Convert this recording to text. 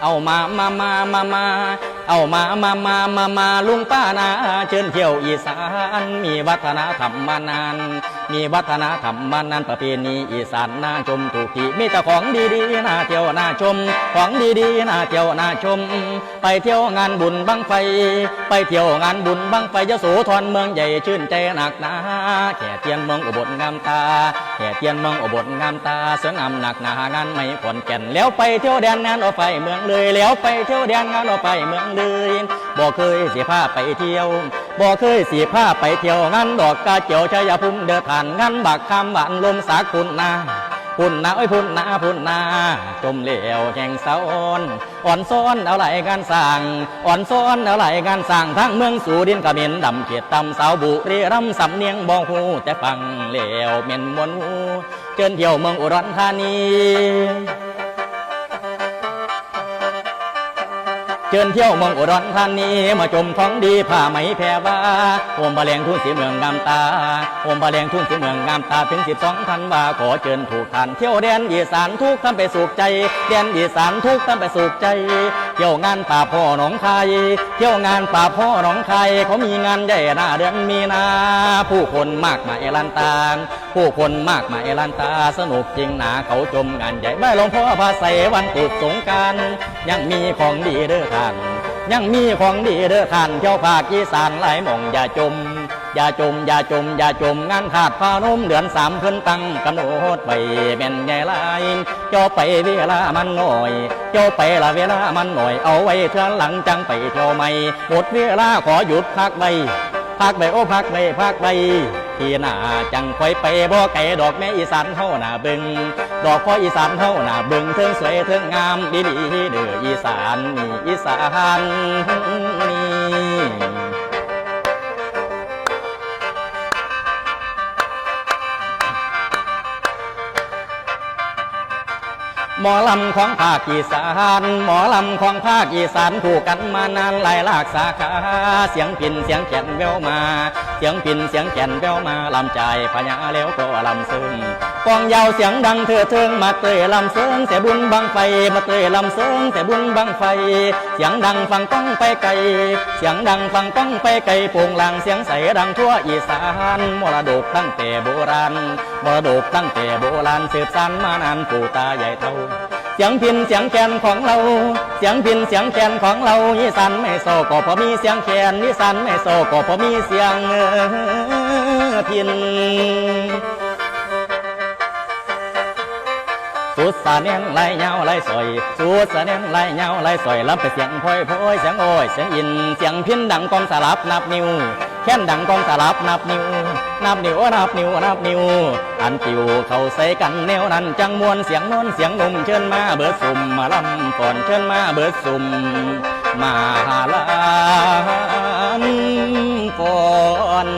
เอามาเอามาลุงป้านาเชิญเที่ยวอีสานมีวัฒนธรรมมานานมีวัฒนธรรมมานานประเพณีอีสานน่าชมถูกที่มีแต่ของดีๆน่าเที่ยวน่าชมของดีๆน่าเที่ยวน่าชมไปเที่ยวงานบุญบังไฟไปเที่ยวงานบุญบังไฟยโสธรเมืองใหญ่ชื่นใจหนักหนาแก่เทียนเมืองอุบลงามตาแก่เทียนเมืองอุบลงามตาเสืองามหนักหนางานไม่ขอนแก่นแล้วไปเที่ยวแดนงานออกไปเมืองเลยแล้วไปเที่ยวแดนงานออกไปเมืองเลยบ่เคยสิพาไปเที่ยวบ่เคยสิพาไปเที่ยวงานดอกกาเจียวชัยภูมิเดือดผ่านงานบักคำบ้านลมสาคุณนาพุ่นนาโอ้ยพุ่นนาจมเหลวแห่งสะอ่อนซ้อนเอาไหลงานสร้างอ่อนซ้อนเอาไหลงานสร้างทั้งเมืองสู่ดินกระเม็นดำเขียดตำสาวบุรีรัมย์สำเนียงบ่ฮู้แต่ฟังเหลวเม็นมวนหูเชิญเที่ยวเมืองอุดรธานีเชิญเที่ยวเมืองอุดรธานีมาชมของดีผ้าไหมแพรว่าโอมบะแลงทุ่งสีเมืองงามตาโอมบะแลงทุ่งสีเมืองงามตาถึง12 ธันวาขอเชิญถูกทานเที่ยวแดนอีสานทุกท่านไปสุขใจแดนอีสานทุกท่านไปสุขใจเที่ยวงานป่าพ่อหนองคายเที่ยวงานป่าพ่อหนองคายเขามีงานใหญ่หน้าเดือนมีนาผู้คนมากมายลันตาผู้คนมากมายลันตาสนุกจริงหนาเขาชมงานใหญ่บ้านหลวงพ่อพระไสวันตรุษสงกรานต์ยังมีของดีเด้อยังมีของดีเด้อท่านเที่ยวภาคอีสานหลายหม่องอย่าจมงานขาดพานมเดือน3เพิ่นตั้งกำหนดไปแม่นใหญ่หลายเจ้าไปเวลามันหน่อยเจ้าไปละเวลามันหน่อยเอาไว้เทื่อหลังจังไปเที่ยวใหม่หมดเวลาขอหยุดพักใบโอ้พักใบที่หน้าจังค่อยไปบ่ไก่ดอกแม่อีสานเฮาหน้าบึงดอกพ่ออีสานเฮาหน้าบึงเทิงสวยเทิงงามดีเด้ออีสานนี่อีสานนี่หมอลำของภาคอีสานหมอลำของภาคอีสานคู่กันมานานหลายหลากสาขาเสียงพินเสียงแก่นแววมาเสียงพินเสียงแก่นแววมาลำใจพญาแล้วก็ลำซึ้งกองยาวเสียงดังเถิดเทิงมาเตยลำเสิงเสียบุญบังไฟมาเตยลำเสิงเสียบุญบังไฟเสียงดังฟังต้องไปไกลเสียงดังฟังต้องไปไกลโป่งลางเสียงใสดังทั่วอีสานมรดกตั้งแต่โบราณมรดกตั้งแต่โบราณสืบสานมานานปู่ตาใหญ่เฒ่าเสียงพินเสียงแคนของเราเสียงพินเสียงแคนของเราอีสานไม่โซก็พอมีเสียงแคนอีสานไม่โซก็พอมีเสียงพินสุดสาเนียงไหลเงาไหลสอยสุดสาเนียงไหลเงาไหลสอยลำไปเสียงพอยเสียงโอยเสียงอินเสียงพินดังกองสลับนับนิ้วแค้นดังกองสลับนับนิ้วอันติวเขาใส่กันแนวนั้นจังมวนเสียงโน้นเสียงนุ่มเชิญมาเบิดสุ่มมาลำก่อนเชิญมาเบิดสุ่มมาลำก่อน